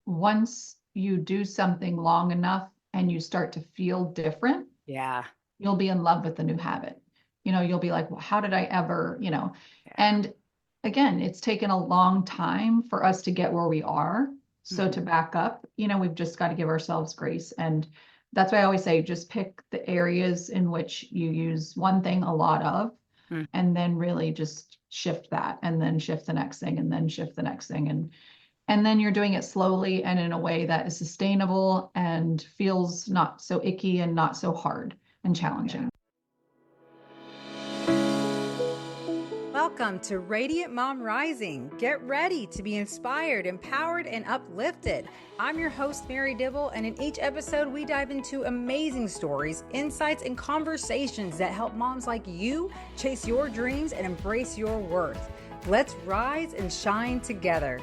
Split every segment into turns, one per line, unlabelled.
once you do something long enough and you start to feel different,
Yeah.
you'll be in love with the new habit. You'll be like, well, how did I ever,
Yeah.
and again, it's taken a long time for us to get where we are. So to
Mhm.
back up, we've just got to give ourselves grace. And that's why I always say, just pick the areas in which you use one thing a lot of,
Mm.
and then really just shift that, and then shift the next thing, and then shift the next thing. And then you're doing it slowly and in a way that is sustainable and feels not so icky and not so hard and
Yeah.
challenging.
Welcome to Radiant Mom Rising. Get ready to be inspired, empowered, and uplifted. I'm your host, Mary Dibble, and in each episode, we dive into amazing stories, insights, and conversations that help moms like you chase your dreams and embrace your worth. Let's rise and shine together.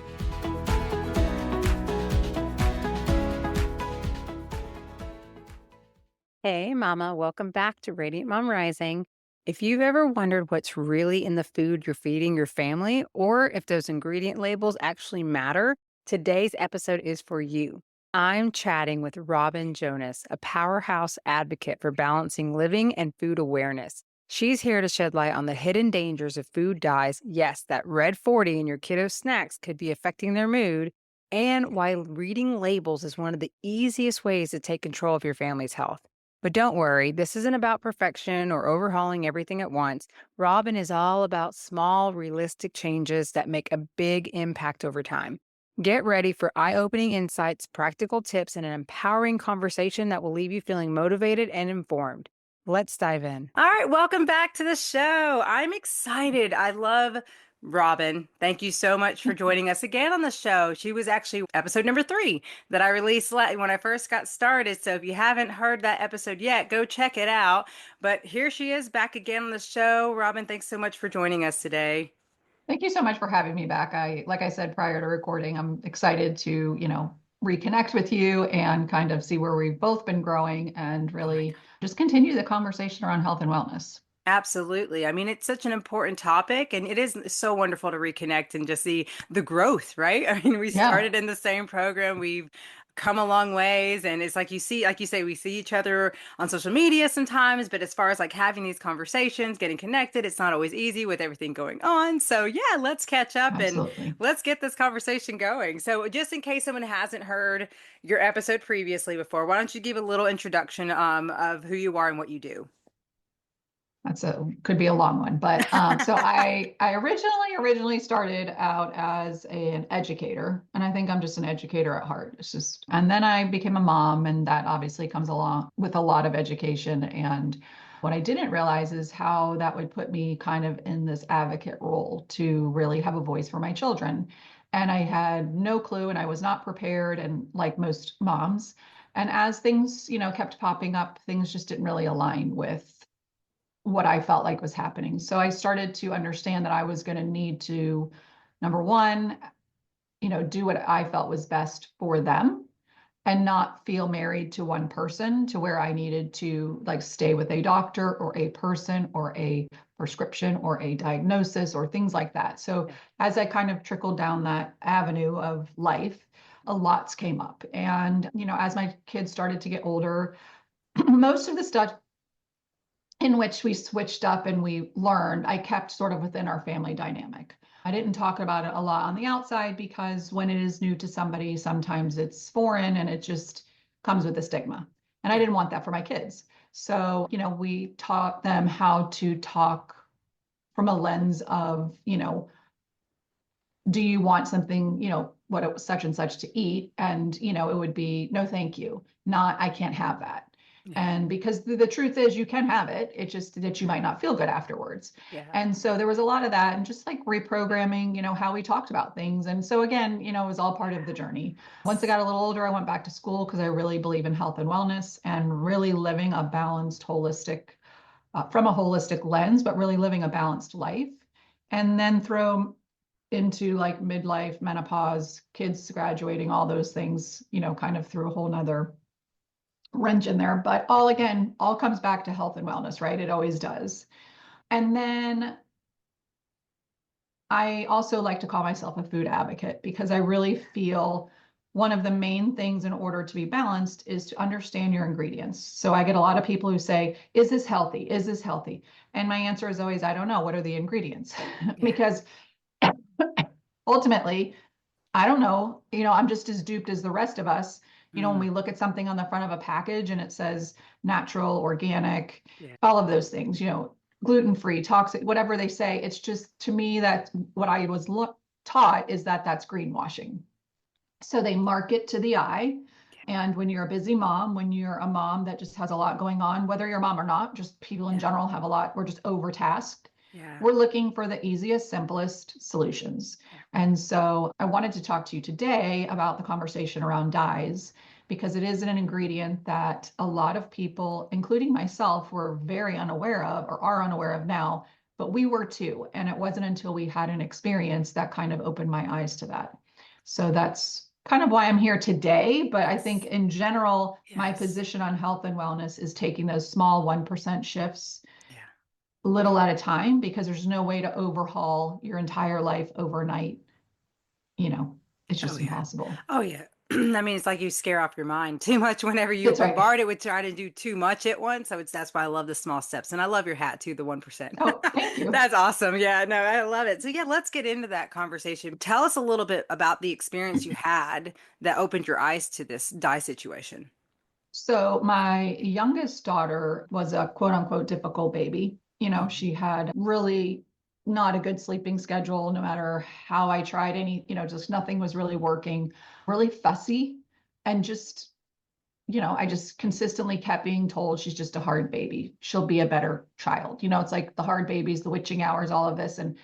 Hey, Mama, welcome back to Radiant Mom Rising. If you've ever wondered what's really in the food you're feeding your family, or if those ingredient labels actually matter, today's episode is for you. I'm chatting with Robin Jonas, a powerhouse advocate for balancing living and food awareness. She's here to shed light on the hidden dangers of food dyes. Yes, that red 40 in your kiddos' snacks could be affecting their mood, and why reading labels is one of the easiest ways to take control of your family's health. But don't worry, this isn't about perfection or overhauling everything at once. Robin is all about small, realistic changes that make a big impact over time. Get ready for eye opening insights, practical tips, and an empowering conversation that will leave you feeling motivated and informed. Let's dive in. All right, welcome back to the show. I'm excited. I love Robin. Thank you so much for joining us again on the show. She was actually episode number 3 that I released when I first got started. So if you haven't heard that episode yet, go check it out. But here she is back again on the show. Robin, thanks so much for joining us today.
Thank you so much for having me back. Like I said prior to recording, I'm excited to, reconnect with you and kind of see where we've both been growing and
Oh my
really just continue the conversation around health and wellness.
Absolutely. I mean, it's such an important topic, and it is so wonderful to reconnect and just see the growth, right? I mean, we
Yeah,
started in the same program. We've come a long ways, and it's like you see, like you say, we see each other on social media sometimes, but as far as like having these conversations, getting connected, it's not always easy with everything going on. So, yeah, let's catch up and
absolutely.
let's get this conversation going. So, just in case someone hasn't heard your episode previously before, why don't you give a little introduction of who you are and what you do?
Could be a long one, but so I originally started out as an educator, and I think I'm just an educator at heart. It's just, and then I became a mom, and that obviously comes along with a lot of education. And what I didn't realize is how that would put me kind of in this advocate role to really have a voice for my children. And I had no clue, and I was not prepared, and like most moms. And as things, kept popping up, things just didn't really align with what I felt like was happening. So I started to understand that I was going to need to, number one, do what I felt was best for them and not feel married to one person to where I needed to like stay with a doctor or a person or a prescription or a diagnosis or things like that. So as I kind of trickled down that avenue of life, a lots came up. And, as my kids started to get older, most of the stuff in which we switched up and we learned, I kept sort of within our family dynamic. I didn't talk about it a lot on the outside because when it is new to somebody, sometimes it's foreign and it just comes with a stigma. And I
Yeah.
didn't want that for my kids. So, we taught them how to talk from a lens of, do you want something, what it was such and such to eat? And, it would be no, thank you, not I can't have that.
Yeah.
And because the truth is you can have it, it's just that you might not feel good afterwards.
Yeah.
And so there was a lot of that and just like reprogramming, how we talked about things. And so again, it was all part of the journey. Once I got a little older, I went back to school because I really believe in health and wellness and really living a balanced, holistic, from a holistic lens, but really living a balanced life. And then throw into like midlife, menopause, kids graduating, all those things, kind of threw a whole nother wrench in there. But all again, all comes back to health and wellness, right? It always does. And then I also like to call myself a food advocate because I really feel one of the main things in order to be balanced is to understand your ingredients. So I get a lot of people who say, is this healthy? Is this healthy? And my answer is always, I don't know. What are the ingredients?
Yeah.
Because ultimately, I don't know. I'm just as duped as the rest of us. When
Mm,
we look at something on the front of a package and it says natural, organic,
yeah.
all of those things, gluten-free, toxic, whatever they say, it's just to me that what I was taught is that that's greenwashing. So they market to the eye. And when you're a busy mom, when you're a mom that just has a lot going on, whether you're a mom or not, just people in
Yeah.
general have a lot, we're just overtasked.
Yeah.
We're looking for the easiest, simplest solutions.
Yeah.
And so I wanted to talk to you today about the conversation around dyes, because it is an ingredient that a lot of people, including myself, were very unaware of or are unaware of now, but we were too. And it wasn't until we had an experience that kind of opened my eyes to that. So that's kind of why I'm here today. But I think
Yes.
in general, my
Yes.
position on health and wellness is taking those small 1% shifts
Yeah.
little at a time, because there's no way to overhaul your entire life overnight. You know, it's
Oh
just
yeah.
impossible.
Oh yeah. I mean, it's like you scare off your mind too much whenever you're
That's right.
bombarded with trying to do too much at once. So that's why I love the small steps. And I love your hat too, the 1%.
Oh, thank you.
That's awesome. Yeah, no, I love it. So yeah, let's get into that conversation. Tell us a little bit about the experience you had that opened your eyes to this dye situation.
So my youngest daughter was a quote unquote difficult baby.
Mhm.
She had really not a good sleeping schedule, no matter how I tried just nothing was really working, really fussy. And just, I just consistently kept being told she's just a hard baby. She'll be a better child. It's like the hard babies, the witching hours, all of this. And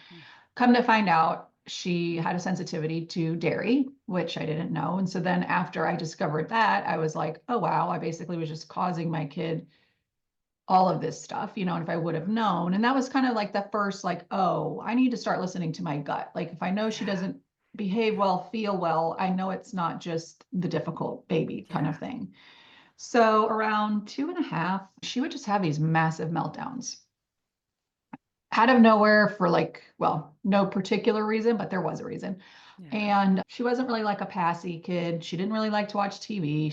come to find out, she had a sensitivity to dairy, which I didn't know. And so then after I discovered that, I was like, oh, wow, I basically was just causing my kid all of this stuff, and if I would have known. And that was kind of like the first, like, oh, I need to start listening to my gut. Like, if I know she
Yeah.
doesn't behave well, feel well, I know it's not just the difficult baby kind
Yeah.
of thing. So around 2.5, she would just have these massive meltdowns out of nowhere for, like, well, no particular reason, but there was a reason.
Yeah.
And she wasn't really like a passy kid. She didn't really like to watch TV.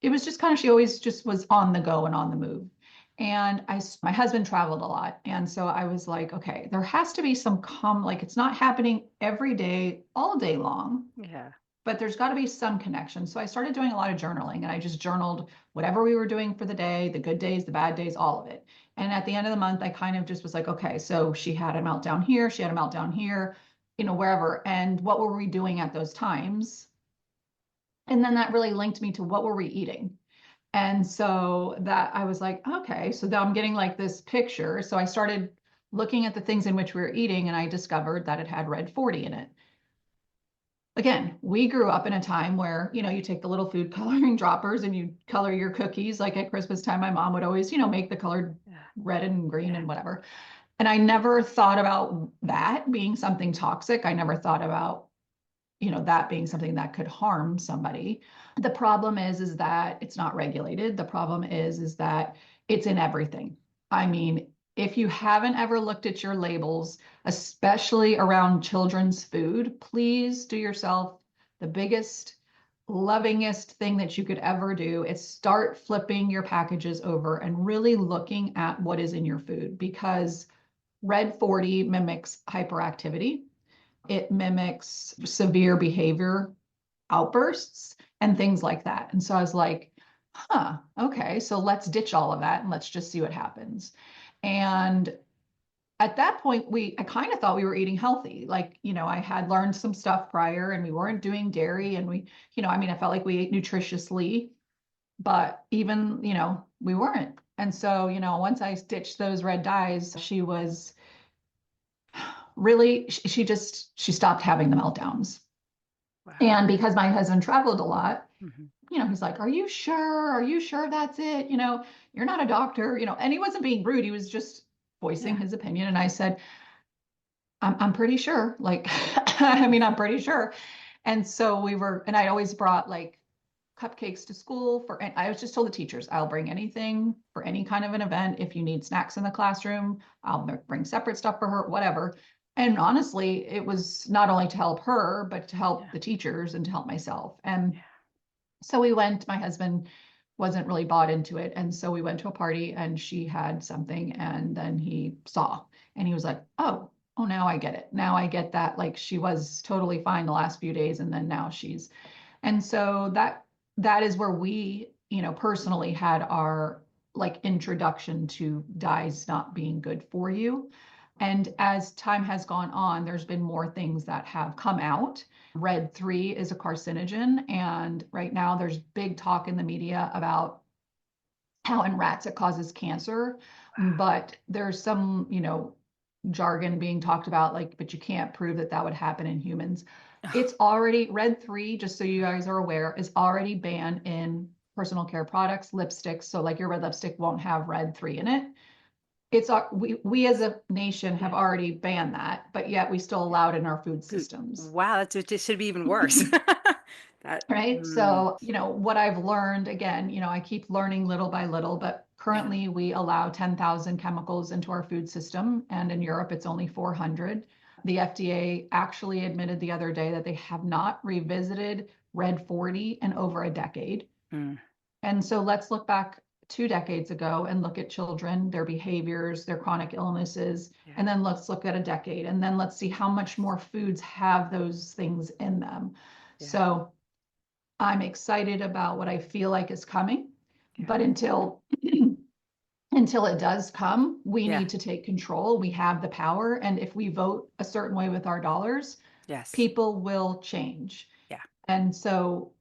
It was just kind of, she always just was on the go and on the move. And my husband traveled a lot. And so I was like, okay, there has to be like, it's not happening every day, all day long,
Yeah.
but there's got to be some connection. So I started doing a lot of journaling, and I just journaled whatever we were doing for the day, the good days, the bad days, all of it. And at the end of the month, I kind of just was like, okay, so she had a meltdown here, she had a meltdown here, wherever. And what were we doing at those times? And then that really linked me to what were we eating? And so that I was like, okay, so now I'm getting like this picture. So I started looking at the things in which we were eating, and I discovered that it had red 40 in it. Again, we grew up in a time where, you take the little food coloring droppers and you color your cookies. Like at Christmas time, my mom would always, make the colored
Yeah.
red and green
Yeah.
and whatever. And I never thought about that being something toxic. I never thought about, that being something that could harm somebody. The problem is that it's not regulated. The problem is that it's in everything. I mean, if you haven't ever looked at your labels, especially around children's food, please do yourself the biggest, lovingest thing that you could ever do is start flipping your packages over and really looking at what is in your food, because red 40 mimics hyperactivity. It mimics severe behavior outbursts and things like that. And so I was like, huh, okay, so let's ditch all of that and let's just see what happens. And at that point, I kind of thought we were eating healthy. Like, I had learned some stuff prior, and we weren't doing dairy. And I mean, I felt like we ate nutritiously, but even, we weren't. And so, once I stitched those red dyes, she was really, she stopped having the meltdowns.
Wow.
And because my husband traveled a lot,
Hmm.
he's like, are you sure? Are you sure that's it? You're not a doctor, and he wasn't being rude. He was just voicing
Yeah.
his opinion. And I said, I'm pretty sure. Like, I mean, I'm pretty sure. And so and I always brought like cupcakes to school and I was just told the teachers, I'll bring anything for any kind of an event. If you need snacks in the classroom, I'll bring separate stuff for her, whatever. And honestly, it was not only to help her, but to help
Yeah.
the teachers and to help myself. And
Yeah.
so we went, my husband wasn't really bought into it. And so we went to a party and she had something and then he saw and he was like, oh, now I get it. Now I get that. Like she was totally fine the last few days and then now she's, and so that is where we, personally had our like introduction to dyes not being good for you. And as time has gone on, there's been more things that have come out. Red 3 is a carcinogen. And right now there's big talk in the media about how in rats it causes cancer. But there's some, jargon being talked about, like, but you can't prove that that would happen in humans. It's already Red 3, just so you guys are aware, is already banned in personal care products, lipsticks. So, like, your red lipstick won't have Red 3 in it. We as a nation have
Yeah.
already banned that, but yet we still allow it in our food
Good.
systems.
Wow, that's it should be even worse. That
Right. So, what I've learned again, I keep learning little by little, but
yeah.
currently we allow 10,000 chemicals into our food system. And in Europe, it's only 400. The FDA actually admitted the other day that they have not revisited Red 40 in over a decade.
Mm,
And so let's look back 2 decades ago and look at children, their behaviors, their chronic illnesses,
yeah.
and then let's look at a decade. And then let's see how much more foods have those things in them.
Yeah.
So, I'm excited about what I feel like is coming,
Yeah.
but until it does come, we
Yeah.
need to take control. We have the power, and if we vote a certain way with our dollars,
Yes.
people will change.
Yeah.
And so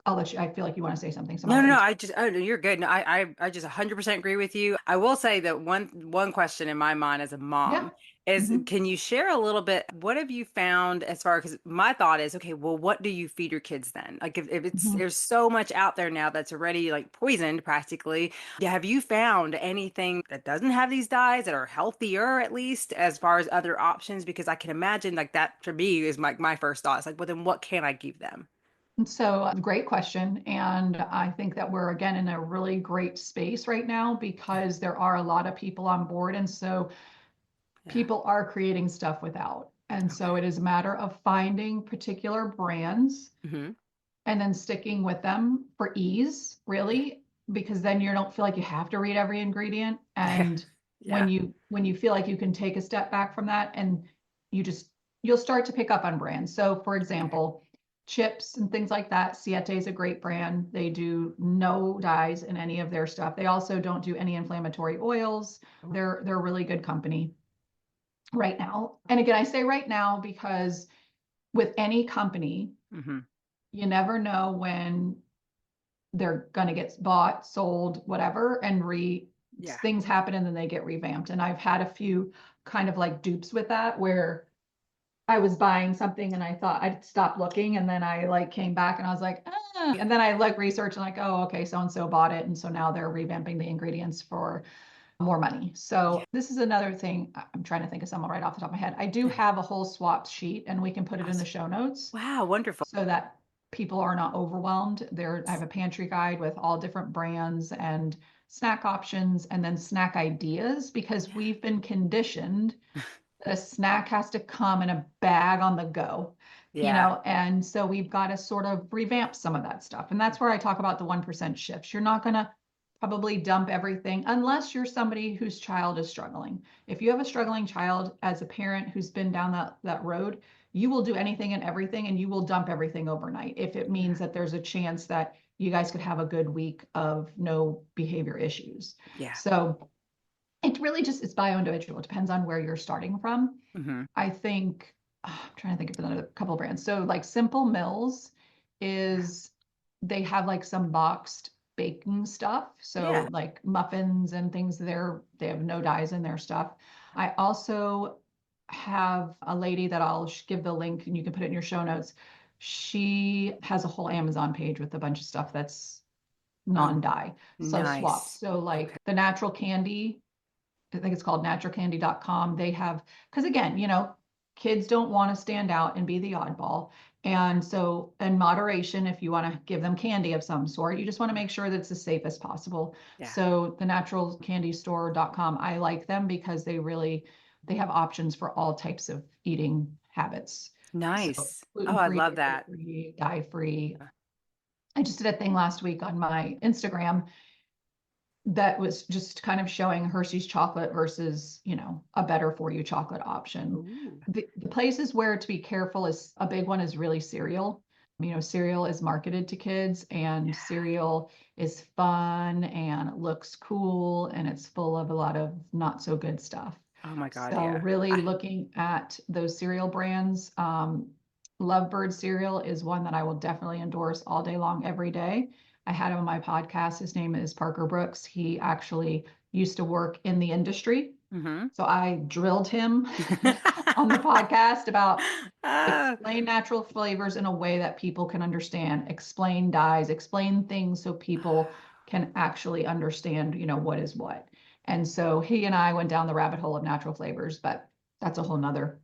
I'll let you. I feel like you want to say something, so I'll
No, no,
let
no.
you.
Oh, no, you're good. No, I just 100% agree with you. I will say that one question in my mind as a
Yeah.
mom is,
Hmm.
can you share a little bit? What have you found as far, because my thought is, okay, well, what do you feed your kids then? Like if it's
Hmm.
there's so much out there now that's already like poisoned practically. Yeah, have you found anything that doesn't have these dyes that are healthier at least as far as other options? Because I can imagine like that for me is my first thought. It's like, well, then what can I give them?
So great question. And I think that we're again in a really great space right now
Yeah.
because there are a lot of people on board. And so
Yeah.
people are creating stuff without. And so
Okay.
it is a matter of finding particular brands
Hmm.
and then sticking with them for ease,
Yeah.
really, because then you don't feel like you have to read every ingredient.
Yeah.
And when
Yeah.
you feel like you can take a step back from that and you just you'll start to pick up on brands. So for
Okay.
example, chips and things like that, Siete is a great brand. They do no dyes in any of their stuff. They also don't do any inflammatory oils. They're a really good company right now. And again, I say right now because with any company,
Hmm.
you never know when they're going to get bought, sold, whatever, and
Yeah.
things happen and then they get revamped. And I've had a few kind of like dupes with that where I was buying something and I thought I'd stop looking and then I like came back and I was like, and then I like researched and like, oh, okay, so and so bought it. And so now they're revamping the ingredients for more money. So
Yeah.
this is another thing. I'm trying to think of someone right off the top of my head. I do
Yeah.
have a whole swap sheet and we can put it in the
Awesome.
show notes
Wow. Wonderful.
so that people are not overwhelmed. I have a pantry guide with all different brands and snack options and then snack ideas because
Yeah.
we've been conditioned that a snack has to come in a bag on the go,
Yeah.
and so we've got to sort of revamp some of that stuff. And that's where I talk about the 1% shifts. You're not going to probably dump everything unless you're somebody whose child is struggling. If you have a struggling child as a parent who's been down that road, you will do anything and everything and you will dump everything overnight if it
Yeah.
means that there's a chance that you guys could have a good week of no behavior issues.
Yeah.
So it really just it's bio individual. It depends on where you're starting from.
Hmm.
I think I'm trying to think of another couple of brands. So like Simple Mills is they have like some boxed baking stuff.
Yeah.
So like muffins and things there, they have no dyes in their stuff. I also have a lady that I'll give the link and you can put it in your show notes. She has a whole Amazon page with a bunch of stuff that's
Oh,
non-dye. So swap.
nice.
So
Okay.
like the natural candy I think it's called naturalcandy.com. They have, because again, kids don't want to stand out and be the oddball. And so, in moderation, if you want to give them candy of some sort, you just want to
Yeah.
make sure that it's as safe as possible.
Yeah.
So, the naturalcandystore.com, I like them because they really they have options for all types of eating habits. So
Nice. Oh, I
gluten-free,
love that.
dairy-free, dye-free. I just did a thing last week on my Instagram that was just kind of showing Hershey's chocolate versus, a better for you chocolate option.
Ooh.
The places where to be careful is a big one is really cereal. Cereal is marketed to kids, and cereal is fun and it looks cool and it's full of a lot of not so good stuff.
Oh my God,
So
yeah.
really looking at those cereal brands, Lovebird cereal is one that I will definitely endorse all day long, every day. I had him on my podcast. His name is Parker Brooks. He actually used to work in the industry.
Mm-hmm.
So I drilled him on the podcast about
Ah,
explain natural flavors in a way that people can understand, explain dyes, explain things so people can actually understand, what is what. And so he and I went down the rabbit hole of natural flavors, but that's a whole nother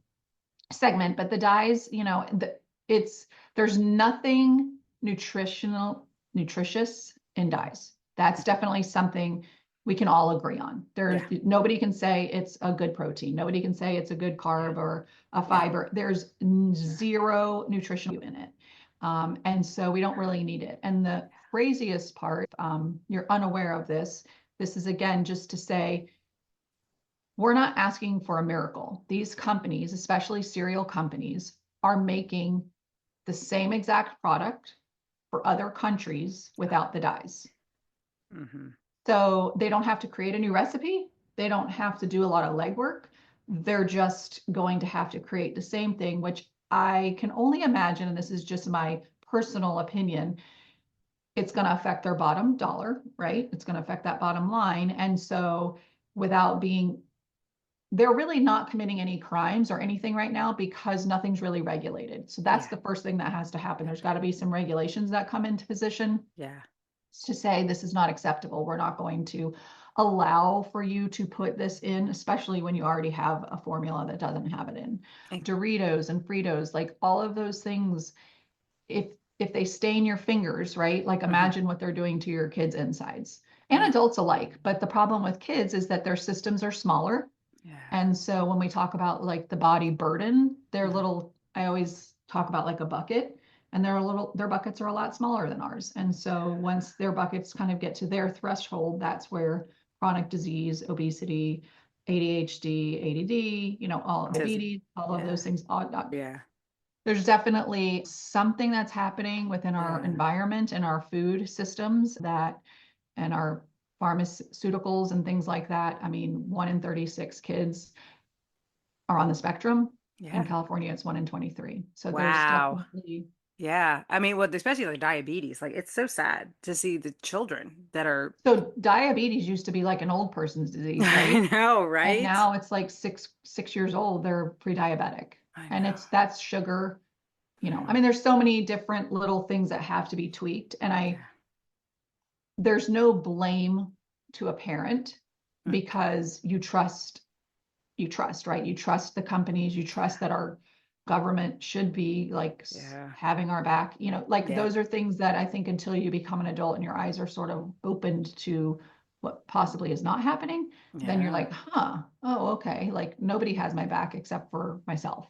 segment. But the dyes, there's nothing nutritious in dyes. That's definitely something we can all agree on.
yeah,
Nobody can say it's a good protein. Nobody can say it's a good
yeah,
carb or a
yeah.
fiber. There's zero nutrition in it. And so we don't really need it. And the craziest part, you're unaware of this. This is again just to say we're not asking for a miracle. These companies, especially cereal companies, are making the same exact product for other countries without the dyes.
Mm-hmm.
So they don't have to create a new recipe. They don't have to do a lot of legwork. They're just going to have to create the same thing, which I can only imagine, and this is just my personal opinion, it's going to affect their bottom dollar, right? It's going to affect that bottom line. And so without being they're really not committing any crimes or anything right now because nothing's really regulated. So that's
Yeah,
the first thing that has to happen. There's got to be some regulations that come into position
yeah,
to say this is not acceptable. We're not going to allow for you to put this in, especially when you already have a formula that doesn't have it in.
and-
Doritos and Fritos, like all of those things, if if they stain your fingers, right? Like
mhm.
imagine what they're doing to your kids' insides and
Yeah,
adults alike. But the problem with kids is that their systems are smaller,
yeah.
and so when we talk about like the body burden, they're
Mhm.
little, I always talk about like a bucket, and their buckets are a lot smaller than ours. And so once their buckets kind of get to their threshold, that's where chronic disease, obesity, ADHD, ADD, all
Autism.
diabetes, all of
Yeah,
those things.
yeah,
There's definitely something that's happening within our
yeah.
environment and our food systems and our pharmaceuticals and things like that. I mean, 1 in 36 kids are on the spectrum. In
Yeah.
California, it's 1 in 23. So there's
Wow.
definitely,
Yeah. I mean, well, especially like diabetes. Like it's so sad to see the children that are
so diabetes used to be like an old person's disease,
I
right?
know,
And
right?
now it's like six years old, they're pre-diabetic.
I
And
know.
that's sugar, I
Mhm.
mean, there's so many different little things that have to be tweaked. And
Yeah.
there's no blame to a parent
Mm.
because right? You trust the companies, you
Yeah.
trust that our government should be like
Yeah.
having our back. Like
Yeah.
those are things that I think until you become an adult and your eyes are sort of opened to what possibly is not happening, then you're
Yeah.
like, huh, oh, okay. Like nobody has my back except for myself.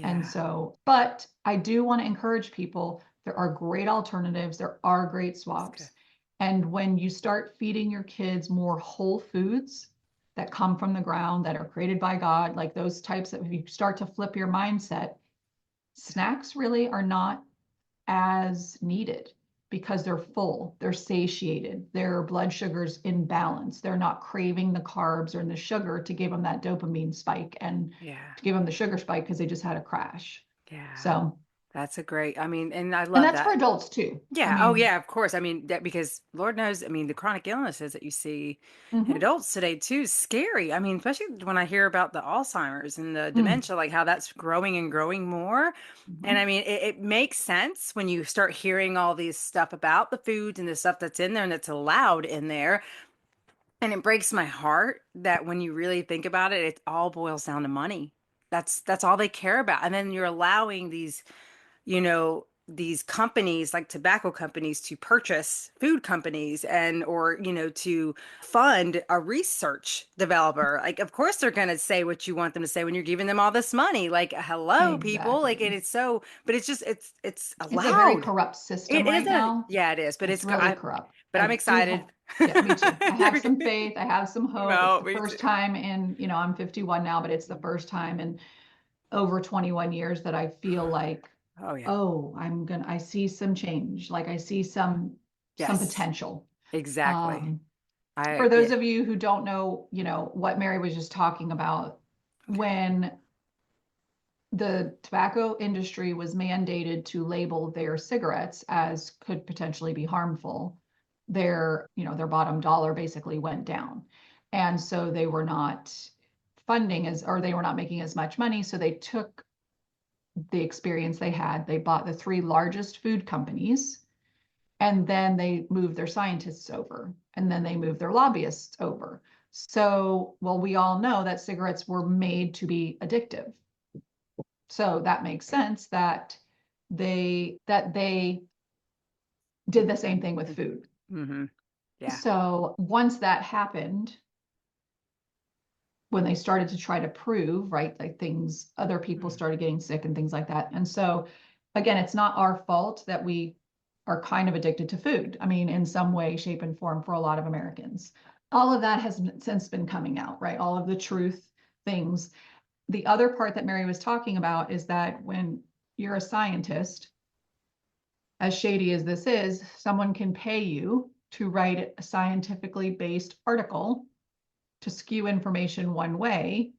And
Yeah.
so, but I do want to encourage people, there are great alternatives, there are great
That's good.
swaps. And when you start feeding your kids more whole foods, that come from the ground, that are created by God, like those types that if you start to flip your mindset, snacks really are not as needed because they're full, they're satiated, their blood sugar's in balance. They're not craving the carbs or the sugar to give them that dopamine spike and
Yeah.
to give them the sugar spike because they just had a crash.
Yeah.
So,
That's a great, I mean, and I
and
love
that's for
that.
adults too. I
Yeah. Oh,
mean,
yeah, of course. I mean, that because Lord knows, I mean, the chronic illnesses that you see in
mhm,
adults today too is scary. I mean, especially when I hear about the Alzheimer's and the
mm,
dementia, like how that's growing and growing more. And
mhm,
I mean, it makes sense when you start hearing all these stuff about the foods and the stuff that's in there and that's allowed in there. And it breaks my heart that when you really think about it, it all boils down to money. That's all they care about. And then you're allowing these these companies like tobacco companies to purchase food companies and or to fund a research developer. Like of course they're going to say what you want them to say when you're giving them all this money. Like hello people, like and
Exactly.
it's so but it's just it's
It's a very
allowed.
corrupt system
It is
right
a
now.
yeah, it is, but
It's
it's
really corrupt.
but I'm
I do
excited.
have, yeah, me too. I have some faith. I have some hope. It's
No,
the
me too.
first time in, I'm 51 now, but it's the first time in over 21 years that I feel like,
Oh yeah.
oh, I see some change. Like I see some
Yes,
potential.
exactly.
Um, for
I
those
yeah.
of you who don't know, what Mary was just talking about,
Okay.
when the tobacco industry was mandated to label their cigarettes as could potentially be harmful, their bottom dollar basically went down. And so they were not they were not making as much money. So they took the experience they had, they bought the three largest food companies, and then they moved their scientists over, and then they moved their lobbyists over. So, well, we all know that cigarettes were made to be addictive. So that makes sense that they did the same thing with food.
Mm-hmm. Yeah.
So once that happened, when they started to try to prove, right, like other people
Mm.
started getting sick and things like that. And so again, it's not our fault that we are kind of addicted to food. I mean, in some way, shape, and form for a lot of Americans. All of that has since been coming out, right? All of the truth things. The other part that Mary was talking about is that when you're a scientist, as shady as this is, someone can pay you to write a scientifically based article to skew information one way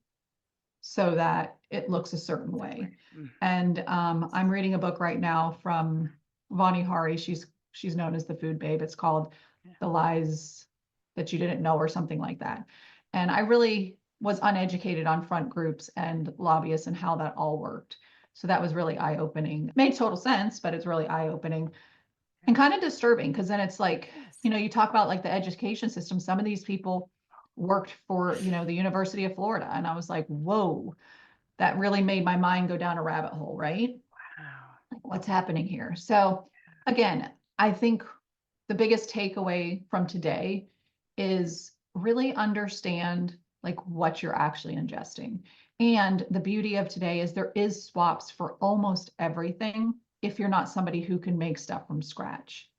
so that it looks a certain way.
Mm.
And I'm reading a book right now from Vani Hari. She's known as the food babe. It's called
Yeah.
The Lies That You Didn't Know, or something like that. And I really was uneducated on front groups and lobbyists and how that all worked. So that was really eye-opening. It made total sense, but it's really eye-opening and kind of disturbing, because then it's like,
Yes.
you talk about like the education system. Some of these people worked for, the University of Florida. And I was like, whoa, that really made my mind go down a rabbit hole, right?
Wow.
Like, what's happening here? So again, I think the biggest takeaway from today is really understand like what you're actually ingesting. And the beauty of today is there is swaps for almost everything if you're not somebody who can make stuff from scratch.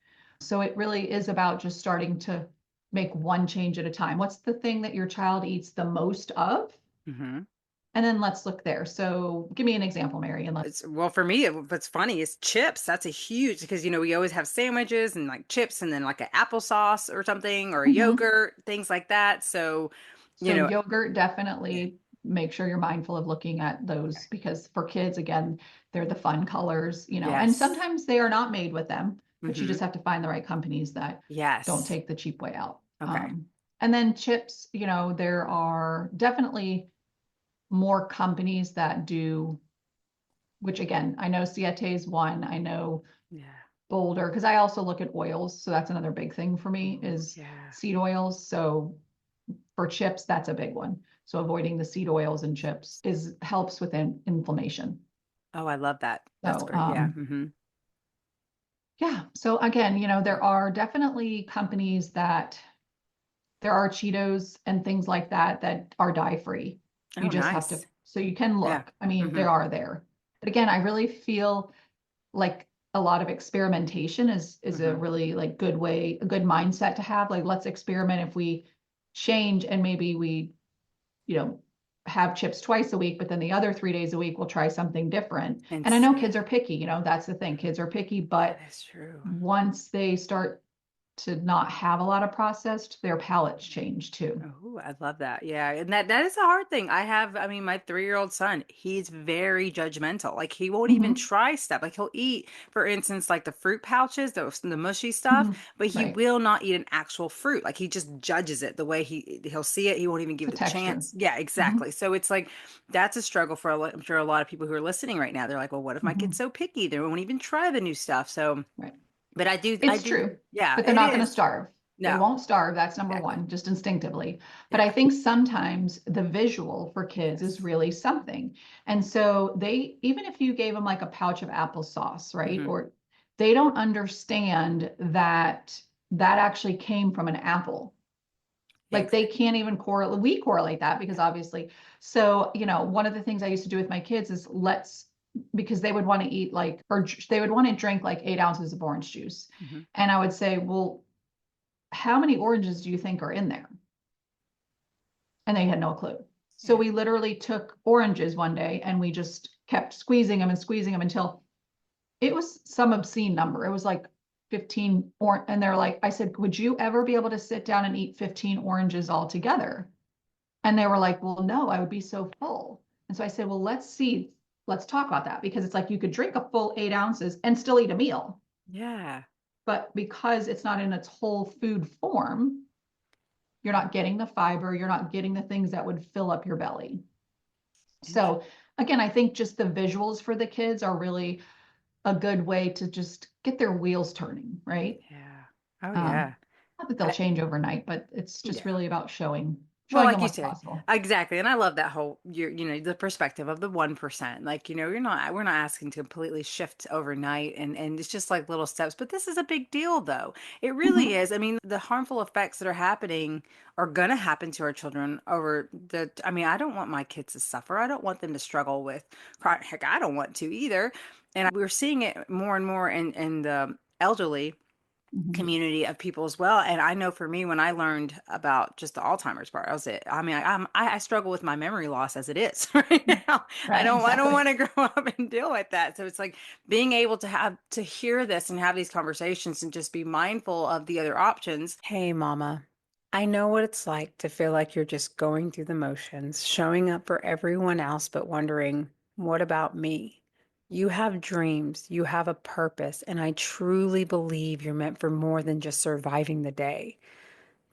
So it really is about just starting to make one change at a time. What's the thing that your child eats the most of?
Mm-hmm.
And then let's look there. So give me an example, Mary, and
It's well for me. What's funny is chips. That's a huge because we always have sandwiches and like chips and then like an applesauce or something or a
Mhm.
yogurt, things like that. So, you
So
know,
yogurt,
yeah.
definitely make sure you're mindful of looking at those, because for kids, again, they're the fun colors, and
Yes.
sometimes they are not made with them, but you
Mm-hmm.
just have to find the right companies that don't
Yes.
take the cheap way out.
Okay.
And then chips, there are definitely more companies that do, which again, I know Siete is one, I know
Yeah.
Boulder, because I also look at oils. So that's another big thing for me
Oh,
is
yeah.
seed oils. So for chips, that's a big one. So avoiding the seed oils and chips is helps with inflammation.
Oh, I love that. That's
So
great. Yeah. Mm-hmm.
yeah. So again, there are definitely companies that there are Cheetos and things like that that are dye free. You
Oh,
just have to,
nice.
so you can
Yeah.
look. I mean,
Mm-hmm.
there are there. But again, I really feel like a lot of experimentation is a
Mm-hmm.
really like good way, a good mindset to have. Like, let's experiment. If we change and maybe we, you know, have chips twice a week, but then the other 3 days a week we'll try something different.
And
And I know
see,
kids are picky, that's the thing. Kids are picky,
that
but
is true.
once they start to not have a lot of processed, their palates change too.
Oh, I love that. Yeah. And that is a hard thing. I mean, my 3-year-old son, he's very judgmental. Like he won't even
Hmm.
try stuff. Like he'll eat, for instance, like the fruit pouches, the mushy stuff,
Hmm.
but he
Right.
will not eat an actual fruit. Like he just judges it the way he'll see it. He won't even
It's
give
a
it a
texture.
chance. Yeah,
Hmm.
exactly. So it's like that's a struggle for I'm sure a lot of people who are listening right now. They're like, well, what if my kid's
Hmm.
so picky? They won't even try the new stuff. So,
Right.
but I
It's
do.
true,
Yeah,
but they're
it
not going to
is.
starve. They
No,
won't starve. That's number
exactly.
one, just instinctively. But I
Yeah.
think sometimes the visual for kids is
Yes.
really something. And so even if you gave them like a pouch of applesauce, right?
Hmm.
Or they don't understand that that actually came from an apple. Like they
Exactly.
can't even correlate, we correlate that because
Yeah.
obviously. So, one of the things I used to do with my kids is because they would want to eat like, or they would want to drink like 8 ounces of orange juice.
Mhm.
And I would say, well, how many oranges do you think are in there? And they had no clue. So
Yeah.
we literally took oranges one day and we just kept squeezing them and squeezing them until it was some obscene number. It was like 15 and they're like, I said, would you ever be able to sit down and eat 15 oranges all together? And they were like, well, no, I would be so full. And so I said, well, let's talk about that because it's like you could drink a full 8 ounces and still eat a meal.
Yeah.
But because it's not in its whole food form, you're not getting the fiber, you're not getting the things that would fill up your belly.
Interesting.
So again, I think just the visuals for the kids are really a good way to just get their wheels turning, right?
Yeah. Oh,
Um,
yeah.
Not that they'll change overnight, but it's just
Yeah.
really about
Well,
showing them
like you
what's
said,
possible.
exactly. And I love that whole the perspective of the 1%. Like, we're not asking to completely shift overnight and it's just like little steps. But this is a big deal though. It really
Mhm.
is. I mean, the harmful effects that are happening are gonna happen to our children I mean, I don't want my kids to suffer. I don't want them to struggle with chronic heck, I don't want to either. And we're seeing it more and more in the elderly
Mhm.
community of people as well. And I know for me, when I learned about just the Alzheimer's part, I was it. I mean, I struggle with my memory loss as it is right now.
Right,
I don't
exactly.
want to grow up and deal with that. So it's like being able to hear this and have these conversations and just be mindful of the other options. Hey, mama. I know what it's like to feel like you're just going through the motions, showing up for everyone else, but wondering, what about me? You have dreams, you have a purpose, and I truly believe you're meant for more than just surviving the day.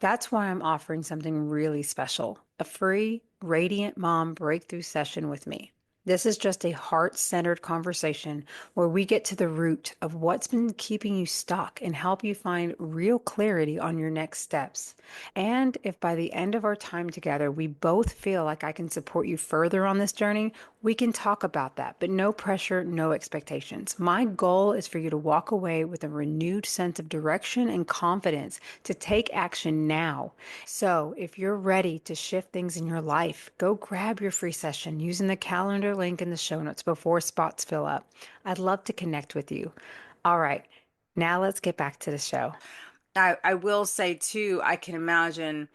That's why I'm offering something really special, a free Radiant Mom breakthrough session with me. This is just a heart centered conversation where we get to the root of what's been keeping you stuck and help you find real clarity on your next steps. And if by the end of our time together, we both feel like I can support you further on this journey, we can talk about that, but no pressure, no expectations. My goal is for you to walk away with a renewed sense of direction and confidence to take action now. So, if you're ready to shift things in your life, go grab your free session using the calendar link in the show notes before spots fill up. I'd love to connect with you. All right, now let's get back to the show. I will say too, I can imagine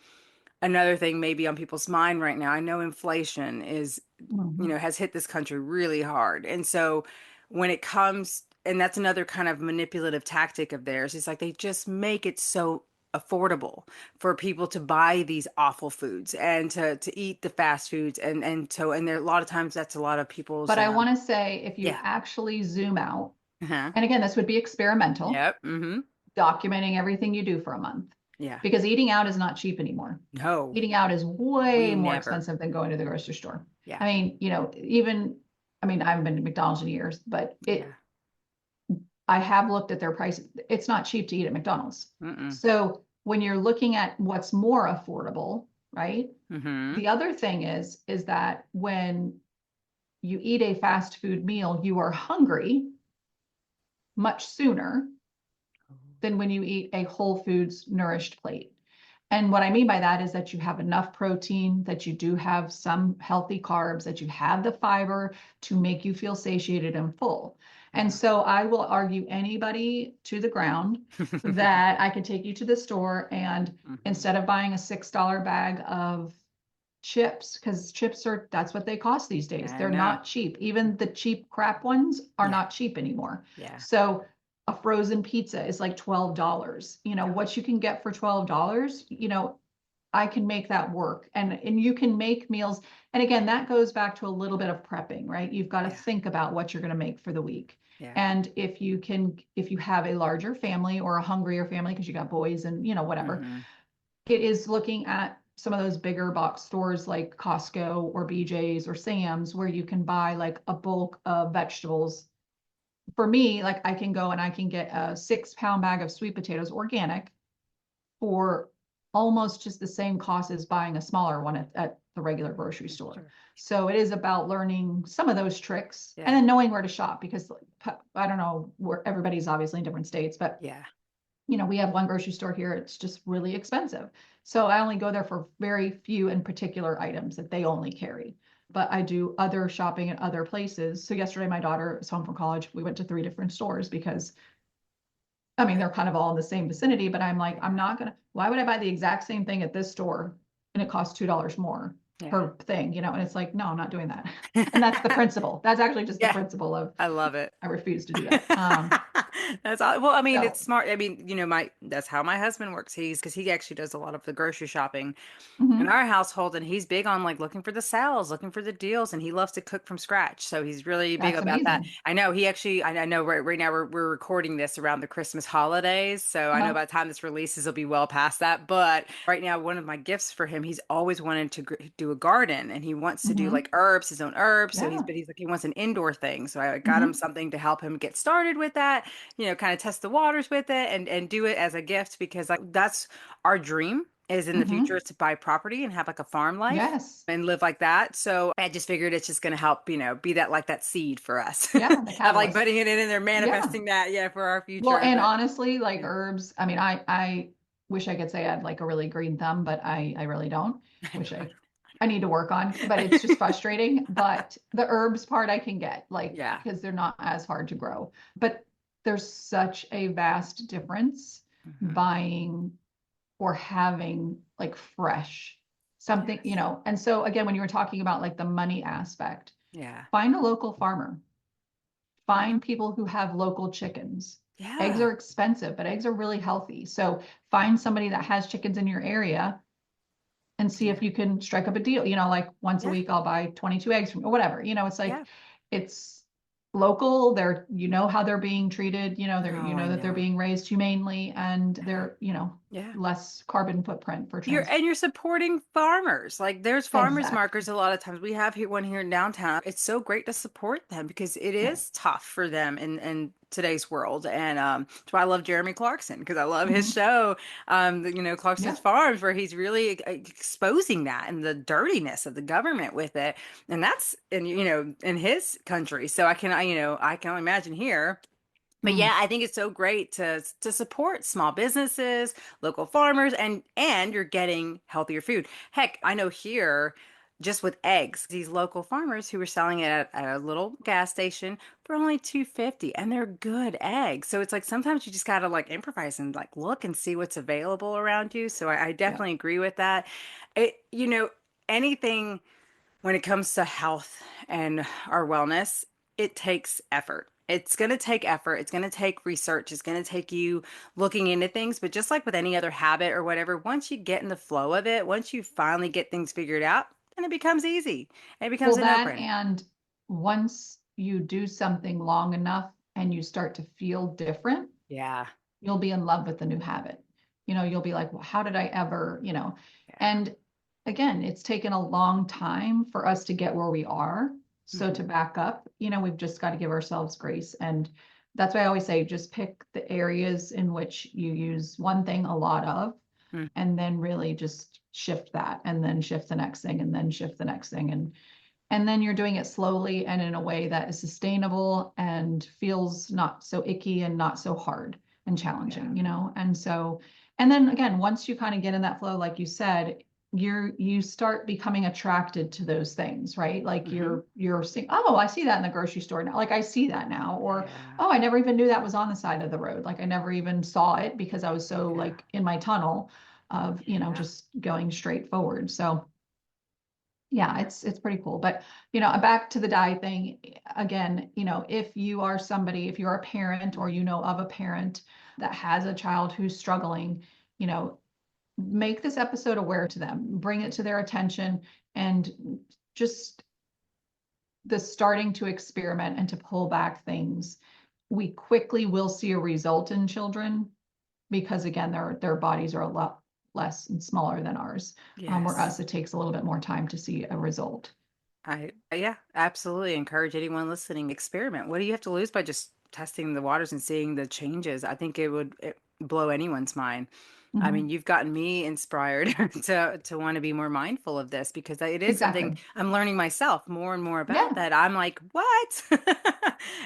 another thing maybe on people's mind right now. I know inflation is,
Mhm.
has hit this country really hard. And so when it comes, and that's another kind of manipulative tactic of theirs, it's like they just make it so affordable for people to buy these awful foods and to eat the fast foods and there a lot of times that's a lot of people's
But I want to say, if you
yeah.
actually zoom out,
Uh-huh.
and again, this would be experimental,
Yep. Mm-hmm.
documenting everything you do for a month,
Yeah.
because eating out is not cheap anymore.
No,
Eating out is
we
way more
never.
expensive than going to the grocery store.
Yeah.
I mean, I mean, I haven't been to McDonald's in years, but
Yeah.
I have looked at their prices. It's not cheap to eat at McDonald's.
Mm-mm.
So when you're looking at what's more affordable, right?
Mm-hmm.
The other thing is that when you eat a fast food meal, you are hungry much sooner than when you eat a whole foods nourished plate. And what I mean by that is that you have enough protein, that you do have some healthy carbs, that you have the fiber to make you feel satiated and full. And
Yeah.
so I will argue anybody to the ground that I can take you to the store and
Hmm.
instead of buying a $6 bag of chips, because that's what they cost these days.
I
They're
know.
not cheap. Even the cheap crap ones are
Yeah.
not cheap anymore.
Yeah.
So a frozen pizza is like $12.
Yeah.
What you can get for $12, I can make that work. And you can make meals. And again, that goes back to a little bit of prepping, right? You've got to
Yeah.
think about what you're going to make for the week.
Yeah.
And if you have a larger family or a hungrier family, because you got boys and whatever,
Hmm.
it is looking at some of those bigger box stores like Costco or BJ's or Sam's where you can buy like a bulk of vegetables. For me, like I can go and I can get a 6 pound bag of sweet potatoes organic for almost just the same cost as buying a smaller one at the regular grocery store.
Sure.
So it is about learning some of those tricks and
Yeah.
then knowing where to shop because I don't know where everybody's obviously in different states, but
Yeah.
we have one grocery store here. It's just really expensive. So I only go there for very few and particular items that they only carry. But I do other shopping at other places. So yesterday, my daughter is home from college. We went to 3 different stores because, I mean, they're kind of all in the same vicinity, but I'm like, I'm
Yeah.
not gonna, why would I buy the exact same thing at this store and it costs $2 more
Yeah.
per thing, And it's like, no, I'm not doing that. And that's the principle. That's actually just the
Yeah.
principle of
I love it.
I refuse to do that.
That's all. Well, I mean, it's
So
smart. I mean, my that's how my husband works. He's because he actually does a lot of the grocery shopping in
mhm,
our household, and he's big on like looking for the sales, looking for the deals, and he loves to cook from scratch. So he's really big
that's
about that.
amazing.
I know he actually, I know right now we're recording this around the Christmas holidays, so I know
Uh-huh.
by the time this releases, it'll be well past that. But right now, one of my gifts for him, he's always wanted to do a garden, and he wants to do
Hmm.
like herbs, his own herbs. So
Yeah.
he's like he wants an indoor thing. So I got him
Hmm.
something to help him get started with that. Kind of test the waters with it and do it as a gift because like that's our dream is in the future
Hmm.
is to buy property and have like a farm life
Yes.
and live like that. So I just figured it's just going to help, be that like that seed for us
Yeah, the
of like
catalyst.
putting it in there,
Yeah.
manifesting that, yeah, for our
Well,
future.
and
But
honestly, like
yeah,
herbs, I mean, I wish I could say I had like a really green thumb, but I really don't,
I
which
know.
I need to work on, but it's just frustrating. But the herbs part I can get, like,
Yeah.
because they're not as hard to grow. But there's such a vast difference
Hmm.
buying or having like fresh something,
Yes.
And so again, when you were talking about like the money aspect,
Yeah.
find a local farmer.
Hmm.
Find people who have local chickens. Eggs
Yeah.
are expensive, but eggs are really healthy. So find somebody that has chickens in your area and see
Yeah.
if you can strike up a deal. Like once a
Yeah.
week I'll buy 22 eggs from or whatever. It's like
Yeah.
it's local. They're how they're being treated, they're
Oh, I
that they're
know.
being raised humanely and
Yeah.
they're,
Yeah.
less carbon footprint for
You're
trans.
and you're supporting farmers. Like there's farmers
Exactly.
markets a lot of times. We have here one here in downtown. It's so great to support them because it
Yeah.
is tough for them in today's world. And that's why I love Jeremy Clarkson because I love his
Hmm.
show, Clarkson's
Yeah.
Farms, where he's really exposing that and the dirtiness of the government with it. And that's in his country. So I can only imagine here. But
Mm.
yeah, I think it's so great to support small businesses, local farmers, and you're getting healthier food. Heck, I know here, just with eggs, these local farmers who were selling it at a little gas station for only 2.50, and they're good eggs. So it's like sometimes you just gotta like improvise and like look and see what's available around you. So I
Yeah.
definitely agree with that. Anything when it comes to health and our wellness, it takes effort. It's going to take effort. It's going to take research. It's going to take you looking into things. But just like with any other habit or whatever, once you get in the flow of it, once you finally get things figured out, then it becomes easy. It becomes
Well,
a
that
no-brainer.
and once you do something long enough and you start to feel different,
Yeah.
you'll be in love with the new habit. You'll be like, well, how did I ever,
Yeah.
And again, it's taken a long time for us to get where we are. So to
Hmm.
back up, we've just got to give ourselves grace. And that's why I always say just pick the areas in which you use one thing a lot of, and then really just shift that, and then shift the next thing, and then shift the next thing. And then you're doing it slowly and in a way that is sustainable and feels not so icky and not so hard and
Yeah.
challenging, And so, and then again, once you kind of get in that flow, like you said, you start becoming attracted to those things, right? Like
Hmm.
you're seeing, oh, I see that in the grocery store now. Like I see that now. Or,
Yeah.
oh, I never even knew that was on the side of the road. Like I never even saw it because I was so
Yeah.
like in my tunnel of,
Yeah.
just going straight forward. So yeah, it's pretty cool. But back to the dye thing again, if you are somebody, if you're a parent or of a parent that has a child who's struggling, you know, make this episode aware to them, bring it to their attention, and just the starting to experiment and to pull back things. We quickly will see a result in children because again, their bodies are a lot less and smaller than ours. Where
Yes.
us, it takes a little bit more time to see a result.
Yeah, absolutely encourage anyone listening, experiment. What do you have to lose by just testing the waters and seeing the changes? I think it would blow anyone's mind. I
Mhm.
mean, you've gotten me inspired to want to be more mindful of this because it is something
Exactly.
I'm learning myself more and more about
Yeah.
that. I'm like, what?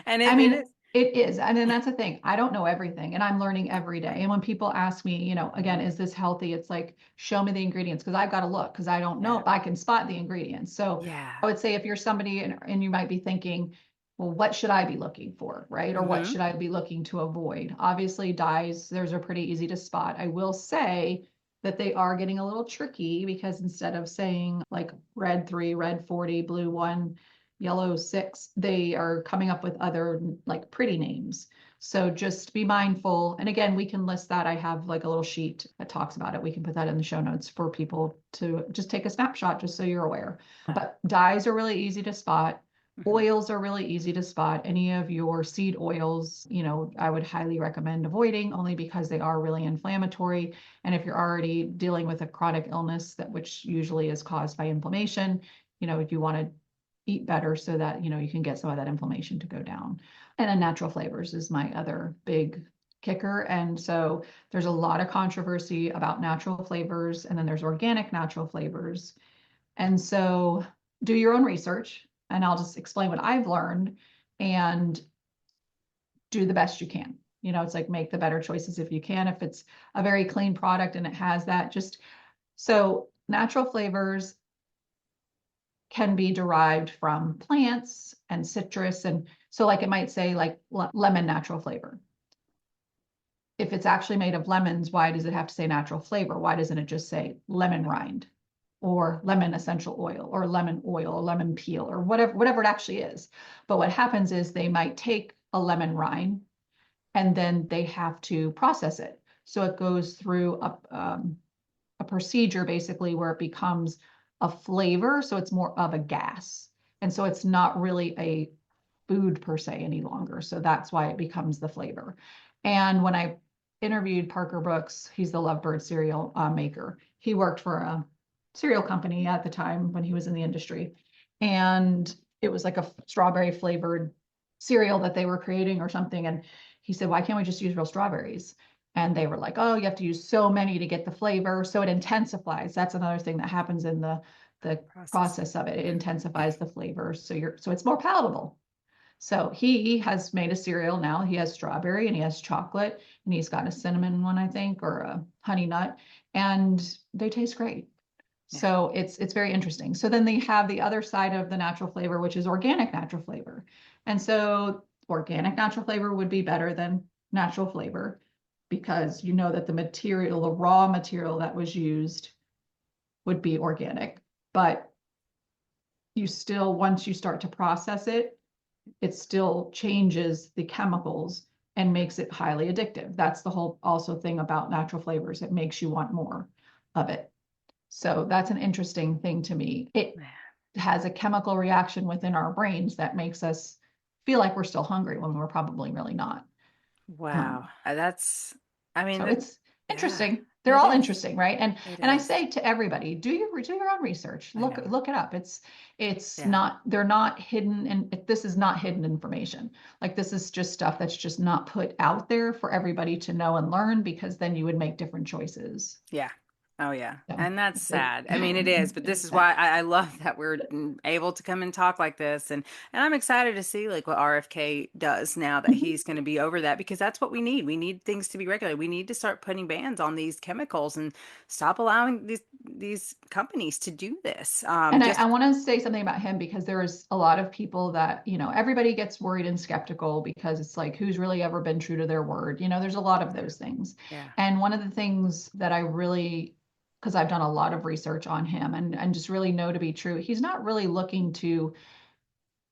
And
I
it
mean,
is.
it is. And then that's the thing. I don't know everything and I'm learning every day. And when people ask me, again,
Mhm.
is this healthy? It's like, show me the ingredients because I've got to look because I don't know
Yeah.
if I can spot the ingredients. So I
Yeah.
would say if you're somebody and you might be thinking, well, what should I be looking for? Right. Or what
Hmm.
should I be looking to avoid? Obviously, dyes, those are pretty easy to spot. I will say that they are getting a little tricky because instead of saying like red 3, red 40, blue 1, yellow 6, they are coming up with other like pretty names. So just be mindful. And again, we can list that. I have like a little sheet that talks about it. We can put that in the show notes for people to just take a snapshot just so you're aware. But dyes are really easy to spot.
Hmm.
Oils are really easy to spot. Any of your seed oils, I would highly recommend avoiding only because they are really inflammatory. And if you're already dealing with a chronic illness that which usually is caused by inflammation, you want to eat better so that you can get some of that inflammation to go down. And then natural flavors is my other big kicker. And so there's a lot of controversy about natural flavors, and then there's organic natural flavors. And so do your own research, and I'll just explain what I've learned and do the best you can. It's like make the better choices if you can. If it's a very clean product and it has that, just so natural flavors can be derived from plants and citrus. And so, like, it might say, like, lemon natural flavor. If it's actually made of lemons, why does it have to say natural flavor? Why doesn't it just say lemon rind or lemon essential oil or lemon oil or lemon peel or whatever it actually is? But what happens is they might take a lemon rind and then they have to process it. So it goes through a procedure basically where it becomes a flavor. So it's more of a gas. And so it's not really a food per se any longer. So that's why it becomes the flavor. And when I interviewed Parker Brooks, he's the Lovebird cereal maker. He worked for a cereal company at the time when he was in the industry. And it was like a strawberry flavored cereal that they were creating or something. And he said, why can't we just use real strawberries? And they were like, oh, you have to use so many to get the flavor. So it intensifies. That's another thing that happens in the
Processing.
process of it. It intensifies the flavor. So it's more palatable. So he has made a cereal now. He has strawberry and he has chocolate and he's got a cinnamon one, I think, or a honey nut, and they taste great.
Yeah.
So it's very interesting. So then they have the other side of the natural flavor, which is organic natural flavor. And so organic natural flavor would be better than natural flavor because you know that the material, the raw material that was used would be organic. But you still, once you start to process it, it still changes the chemicals and makes it highly addictive. That's the whole also thing about natural flavors. It makes you want more of it. So that's an interesting thing to me. It has a chemical reaction within our brains that makes us feel like we're still hungry when we're probably really not.
Wow.
Um,
I mean,
so it's
yeah,
interesting. They're
it
all
is.
interesting, right? And
It
and I
is.
say to everybody, do your own research.
I
Look
know.
look it up. It's
Yeah.
not they're not hidden, and this is not hidden information. Like this is just stuff that's just not put out there for everybody to know and learn because then you would make different choices.
Yeah. Oh, yeah.
So
And that's
it's a,
sad. I mean, it is, but this
it's
is
sad.
why I love that we're able to come and talk like this. And I'm excited to see like what RFK does now that
Mhm.
he's going to be over that because that's what we need. We need things to be regulated. We need to start putting bans on these chemicals and stop allowing these companies to do this.
And I
Just
want to say something about him because there's a lot of people that, everybody gets worried and skeptical because it's like, who's really ever been true to their word? There's a lot of those things.
yeah.
And one of the things that I really, because I've done a lot of research on him and just really know to be true, he's not really looking to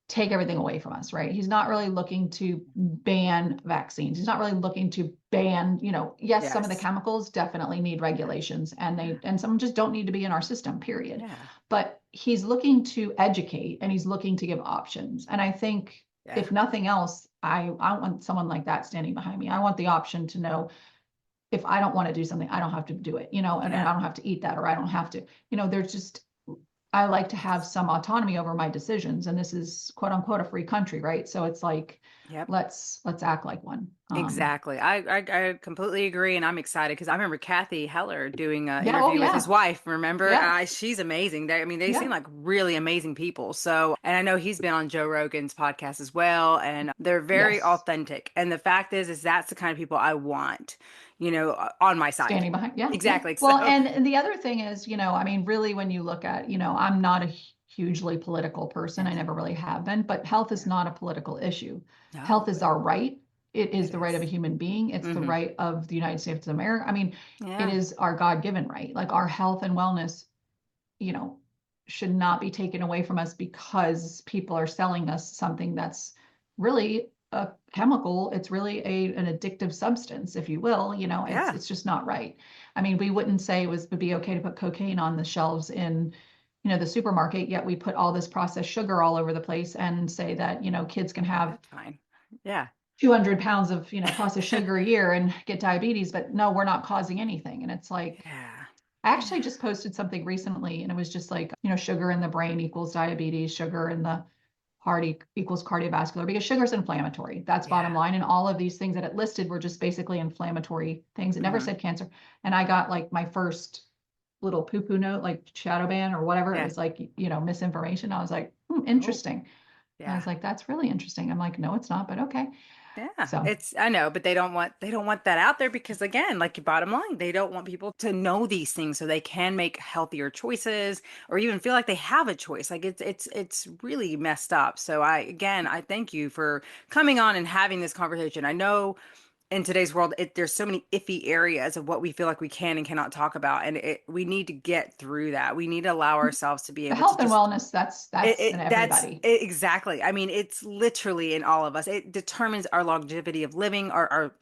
take everything away from us, right? He's not really looking to ban vaccines. He's not really looking to ban, yes, some of the
Yes.
chemicals definitely need
Yeah.
regulations and
Yeah.
some just don't need to be in our system, period.
Yeah.
But he's looking to educate and he's looking to give options. And I think
Yeah.
if nothing else, I want someone like that standing behind me. I want the option to know if I don't want to do something, I don't have to do it, and I
Yeah.
don't have to eat that or I don't have to, there's just I like to have
It's
some autonomy over my decisions. And this is quote unquote a free country, right? So it's like,
yep.
let's act like one.
Exactly. I completely agree, and I'm excited because I remember Kathy Heller doing an
Yeah, oh
interview with his
yeah,
wife. Remember,
yeah,
she's amazing. I mean, they seem
yeah,
like really amazing people. So, and I know he's been on Joe Rogan's podcast as well, and they're very
yes.
authentic. And the fact is that's the kind of people I want, on my side.
Standing behind. Yeah, yeah.
Exactly.
Well,
So,
and the other thing is, I mean, really, when you look at, I'm not a hugely political person. I
yes,
never really have been, but health is
yeah,
not a political issue. Health
no,
is our right. It is
it
the right of a
is.
human being. It's the
Mm-hmm.
right of the United States of America. I mean, it
Yeah,
is our God-given right. Like our health and wellness, you know, should not be taken away from us because people are selling us something that's really a chemical. It's really an addictive substance, if you will. It's
yeah.
it's just not right. I mean, we wouldn't say would be okay to put cocaine on the shelves in, the supermarket, yet we put all this processed sugar all over the place and say that, kids can have
That's fine. Yeah.
200 pounds of, processed sugar a year and get diabetes, but no, we're not causing anything. And it's like,
Yeah.
I actually
Yeah.
just posted something recently and it was just like, sugar in the brain equals diabetes, sugar in the heart equals cardiovascular because sugar is inflammatory. That's bottom
Yeah.
line. And all of these things that it listed were just basically inflammatory things. It never
Hmm.
said cancer. And I got like my first little poo-poo note, like shadow ban or whatever. It
Yeah.
was like, misinformation. I was like,
Oh,
interesting. I
yeah.
was like, that's really interesting. I'm like, no, it's not, but okay.
Yeah,
So
I know, but they don't want that out there because again, like your bottom line, they don't want people to know these things so they can make healthier choices or even feel like they have a choice. Like it's really messed up. So I thank you for coming on and having this conversation. I know in today's world, there's so many iffy areas of what we feel like we can and cannot talk about, and we need to get through that. We need to allow ourselves to be
the
able to
health and
just
wellness, that's in
that's
everybody.
it, exactly. I mean, it's literally in all of us. It determines our longevity of living, our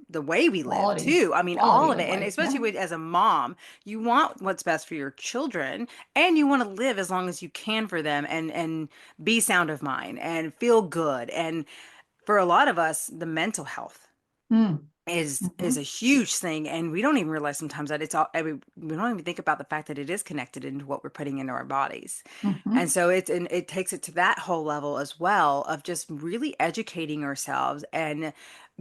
the way we live
Quality,
too. I mean, all
quality
of
of
it. And
life.
especially
Yeah.
as a mom, you want what's best for your children and you want to live as long as you can for them and be sound of mind and feel good. And for a lot of us, the mental health
Mm.
is a
Hmm.
huge thing, and we don't even realize sometimes that it's all I mean, we don't even think about the fact that it is connected into what we're putting into our bodies. And
Hmm.
so it takes it to that whole level as well of just really educating ourselves and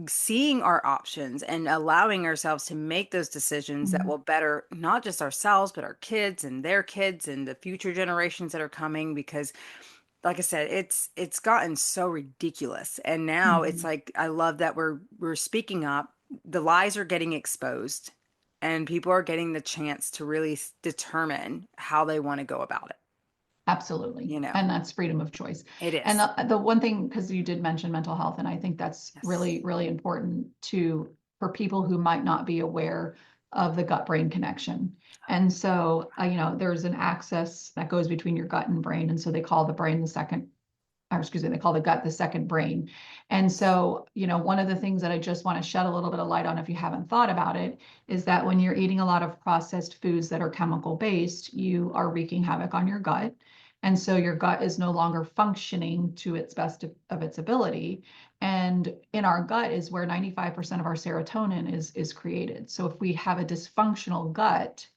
seeing our options and allowing ourselves to make those decisions that
Hmm.
will better not just ourselves but our kids and their kids and the future generations that are coming because like I said, it's gotten so ridiculous. And now it's
Hmm.
like I love that we're speaking up. The lies are getting exposed and people are getting the chance to really determine how they want to go about it.
Absolutely.
You know,
And that's freedom of choice.
it
And
is.
the one thing, because you did mention mental health, and I think that's really,
Yes.
really important for people who might not be aware of the gut brain connection. And so, there's an axis that goes between your gut and brain. And so they call the brain the second, or excuse me, they call the gut the second brain. And so, one of the things that I just want to shed a little bit of light on, if you haven't thought about it, is that when you're eating a lot of processed foods that are chemical based, you are wreaking havoc on your gut. And so your gut is no longer functioning to its best of its ability. And in our gut is where 95% of our serotonin is created. So if we have a dysfunctional gut,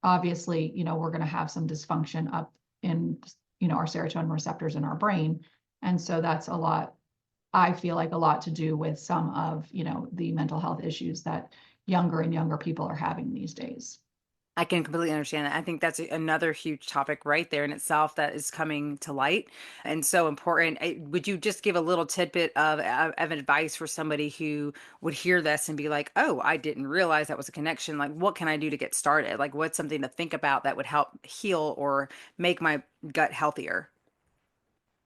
obviously, we're going to have some dysfunction up in, our serotonin receptors in our brain. And so that's a lot, I feel like a lot to do with some of, the mental health issues that younger and younger people are having these days.
I can completely understand that. I think that's another huge topic right there in itself that is coming to light and so important. Would you just give a little tidbit of advice for somebody who would hear this and be like, "Oh, I didn't realize that was a connection. Like, what can I do to get started? Like, what's something to think about that would help heal or make my gut healthier?"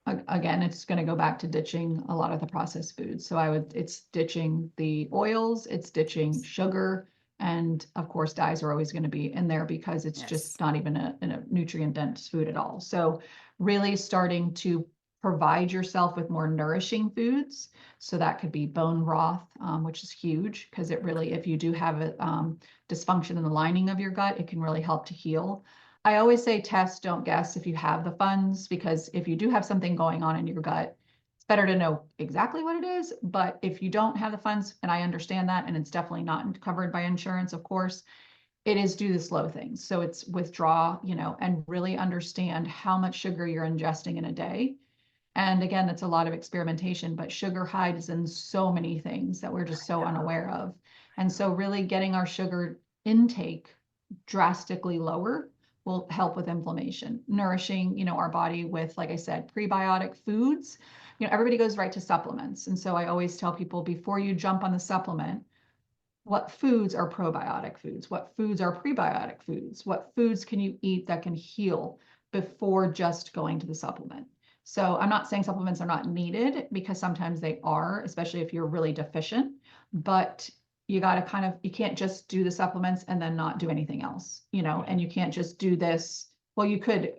Again, it's going to go back to ditching a lot of the processed foods. So it's ditching the oils, it's ditching sugar, and of course, dyes are always going to be in there because it's just
Yes.
not even a nutrient dense food at all. So really starting to provide yourself with more nourishing foods. So that could be bone broth, which is huge because it really, if you do have a dysfunction in the lining of your gut, it can really help to heal. I always say test, don't guess if you have the funds, because if you do have something going on in your gut, it's better to know exactly what it is. But if you don't have the funds, and I understand that, and it's definitely not covered by insurance, of course, it is do the slow things. So it's withdraw, and really understand how much sugar you're ingesting in a day And again, it's a lot of experimentation, but sugar hides in so many things that we're just so unaware of. And so really getting our sugar intake drastically lower will help with inflammation. Nourishing, our body with, like I said, prebiotic foods. Everybody goes right to supplements. And so I always tell people before you jump on the supplement, what foods are probiotic foods? What foods are prebiotic foods? What foods can you eat that can heal before just going to the supplement? So I'm not saying supplements are not needed, because sometimes they are, especially if you're really deficient, but you got to you can't just do the supplements and then not do anything else, and you can't just do this. Well, you could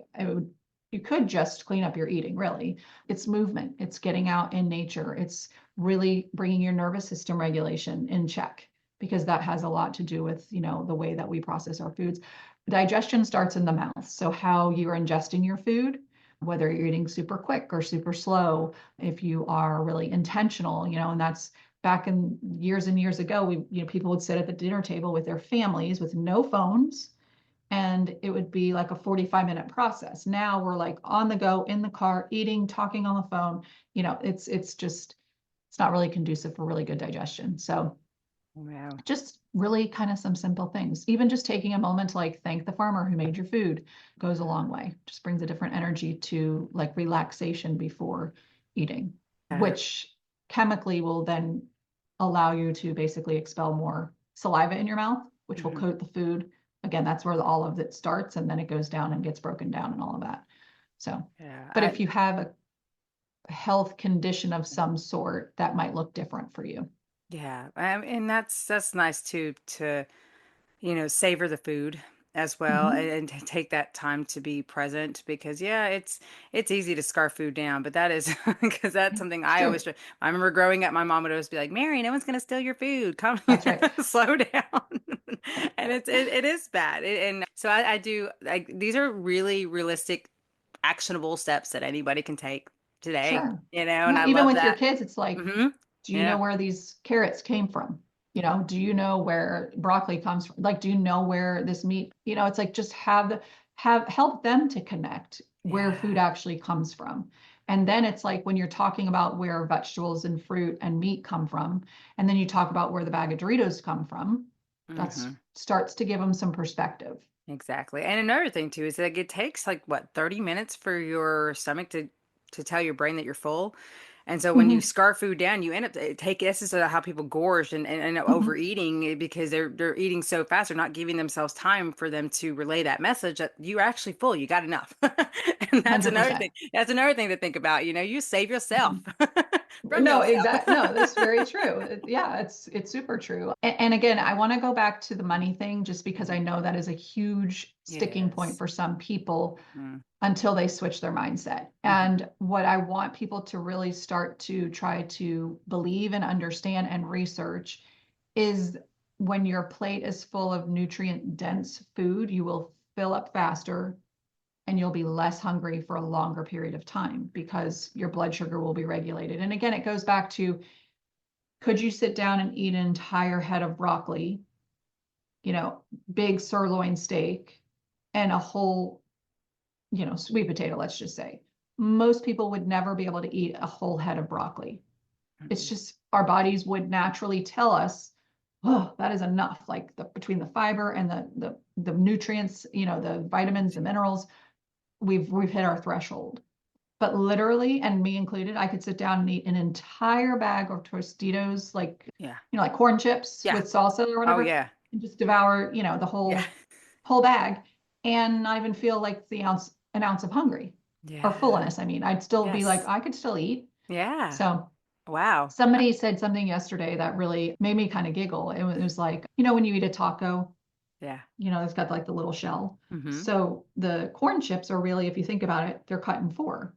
just clean up your eating, really. It's movement, it's getting out in nature, it's really bringing your nervous system regulation in check, because that has a lot to do with, the way that we process our foods. Digestion starts in the mouth. So how you're ingesting your food, whether you're eating super quick or super slow, if you are really intentional, and that's back in years and years ago, people would sit at the dinner table with their families with no phones, and it would be like a 45-minute process. Now we're like on the go, in the car, eating, talking on the phone. It's not really conducive for really good digestion. So
Wow.
just really kind of some simple things. Even just taking a moment to like thank the farmer who made your food goes a long way. Just brings a different energy to like relaxation before eating,
Yeah.
which chemically will then allow you to basically expel more saliva in your mouth, which will
Hmm.
coat the food. Again, that's where all of it starts, and then it goes down and gets broken down and all of that. So,
Yeah.
but if you have a health condition of some sort, that might look different for you.
Yeah. And that's nice too, to savor the food as well,
Mhm.
and to take that time to be present, because yeah, it's easy to scarf food down, but that is because that's something
It's
I always
true.
try. I remember growing up, my mom would always be like, Mary, no one's gonna steal your food. Come,
That's right.
slow down. And it is bad. And so I do like, these are really realistic, actionable steps that anybody can take today,
Sure.
and
Yeah,
I
even
love
with your
that.
kids, it's like,
Hmm.
do you know
Yeah.
where these carrots came from? Do you know where broccoli comes from? Like, do you know where this meat, it's like just have help them to connect where food
Yeah.
actually comes from. And then it's like when you're talking about where vegetables and fruit and meat come from, and then you talk about where the bag of Doritos come from, that's
Hmm.
starts to give them some perspective.
Exactly. And another thing too is that it takes like what, 30 minutes for your stomach to tell your brain that you're full. And so when you
Mhm.
scarf food down, you end up this is how people gorge and end up
Mhm.
overeating, because they're eating so fast, they're not giving themselves time for them to relay that message that you're actually full, you got enough. And that's another
100%.
thing. That's another thing to think about. You save yourself from
No,
yourself.
exact. No, that's very true. Yeah, it's super true. And again, I want to go back to the money thing, just because I know that is a huge sticking point
Yes.
for some people
Mm-hmm.
until they switch their mindset. And what I want people to really start to try to believe and understand and research is, when your plate is full of nutrient dense food, you will fill up faster and you'll be less hungry for a longer period of time, because your blood sugar will be regulated. And again, it goes back to, could you sit down and eat an entire head of broccoli, you know, big sirloin steak, and a whole, sweet potato, let's just say? Most people would never be able to eat a whole head of broccoli. It's just our bodies would naturally tell us, oh, that is enough. Like between the fiber and the nutrients, the vitamins, the minerals, we've hit our threshold. But literally, and me included, I could sit down and eat an entire bag of Tostitos, like,
Yeah.
like corn chips
Yeah.
with salsa or
Oh
whatever,
yeah.
and just devour, the
Yeah.
whole bag, and not even feel like an ounce of hungry or
Yeah.
fullness. I mean, I'd still be like,
Yes.
I could still eat.
Yeah.
So
Wow.
somebody said something yesterday that really made me kind of giggle. It was like, when you eat a taco,
Yeah.
it's got like the little shell.
Hmm.
So the corn chips are really, if you think about it, they're cut in four.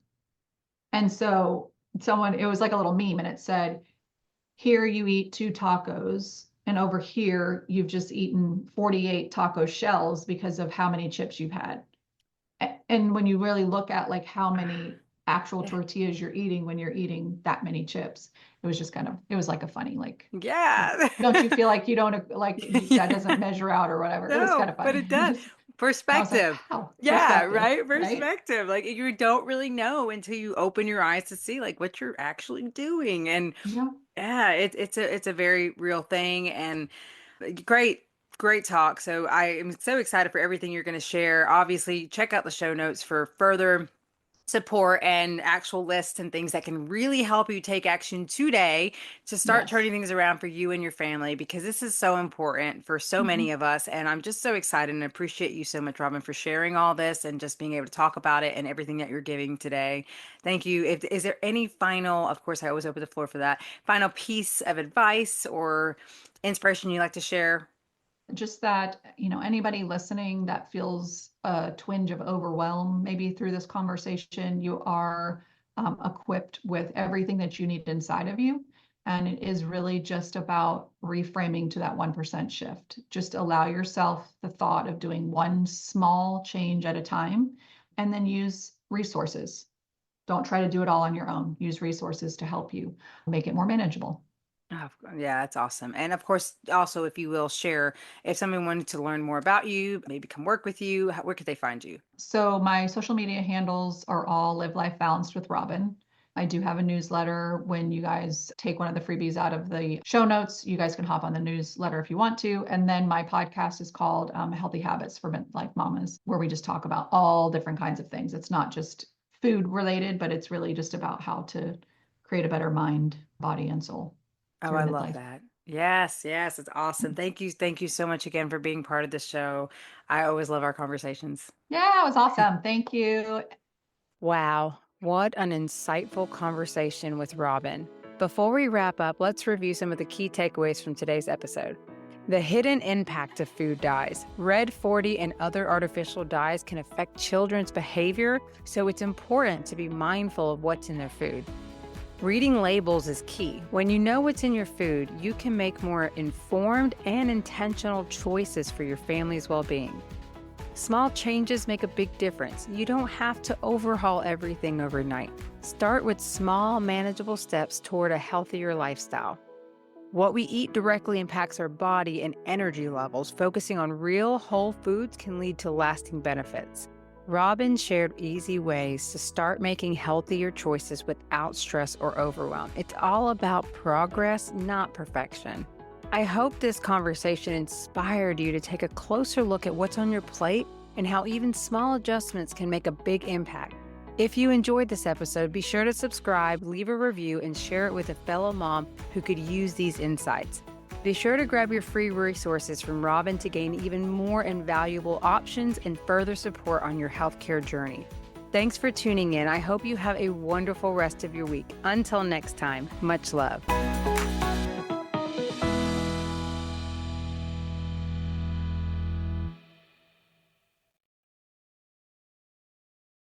And so it was like a little meme, and it said, here you eat two tacos, and over here you've just eaten 48 taco shells because of how many chips you've had. And when you really look at like how many actual
Yeah.
tortillas you're eating when you're eating that many chips, it was like a funny, like,
Yeah.
don't you feel like you don't, like, that
Yeah.
doesn't measure out or whatever? It was kind
No,
of
but
funny.
it does.
I was like,
Perspective.
wow,
Yeah,
perspective,
right?
right?
Perspective. Like you don't really know until you open your eyes to see like what you're actually doing. And
Yeah.
yeah, it's a very real thing and great, great talk. So I am so excited for everything you're going to share. Obviously, check out the show notes for further support and actual lists and things that can really help you take action today to start
Yes.
turning things around for you and your family because this is so important for so many
Mhm.
of us. And I'm just so excited and appreciate you so much, Robin, for sharing all this and just being able to talk about it and everything that you're giving today. Thank you. Is there any final, of course, I always open the floor for that, final piece of advice or inspiration you'd like to share?
Just that, anybody listening that feels a twinge of overwhelm, maybe through this conversation, you are equipped with everything that you need inside of you. And it is really just about reframing to that 1% shift. Just allow yourself the thought of doing one small change at a time and then use resources. Don't try to do it all on your own. Use resources to help you make it more manageable.
Oh, yeah, that's awesome. And of course, also, if you will share, if someone wanted to learn more about you, maybe come work with you, where could they find you?
So my social media handles are all Live Life Balanced with Robin. I do have a newsletter. When you guys take one of the freebies out of the show notes, you guys can hop on the newsletter if you want to. And then my podcast is called Healthy Habits for Midlife Mamas, where we just talk about all different kinds of things. It's not just food related, but it's really just about how to create a better mind, body, and soul
Oh,
through
I love
midlife.
that. Yes, yes, it's awesome. Thank you. Thank you so much again for being part of this show. I always love our conversations.
Yeah, it was awesome. Thank you.
Wow, what an insightful conversation with Robin. Before we wrap up, let's review some of the key takeaways from today's episode. The hidden impact of food dyes. Red 40 and other artificial dyes can affect children's behavior, so it's important to be mindful of what's in their food. Reading labels is key. When you know what's in your food, you can make more informed and intentional choices for your family's well-being. Small changes make a big difference. You don't have to overhaul everything overnight. Start with small, manageable steps toward a healthier lifestyle. What we eat directly impacts our body and energy levels. Focusing on real, whole foods can lead to lasting benefits. Robin shared easy ways to start making healthier choices without stress or overwhelm. It's all about progress, not perfection. I hope this conversation inspired you to take a closer look at what's on your plate and how even small adjustments can make a big impact. If you enjoyed this episode, be sure to subscribe, leave a review, and share it with a fellow mom who could use these insights. Be sure to grab your free resources from Robin to gain even more invaluable options and further support on your healthcare journey. Thanks for tuning in. I hope you have a wonderful rest of your week. Until next time, much love.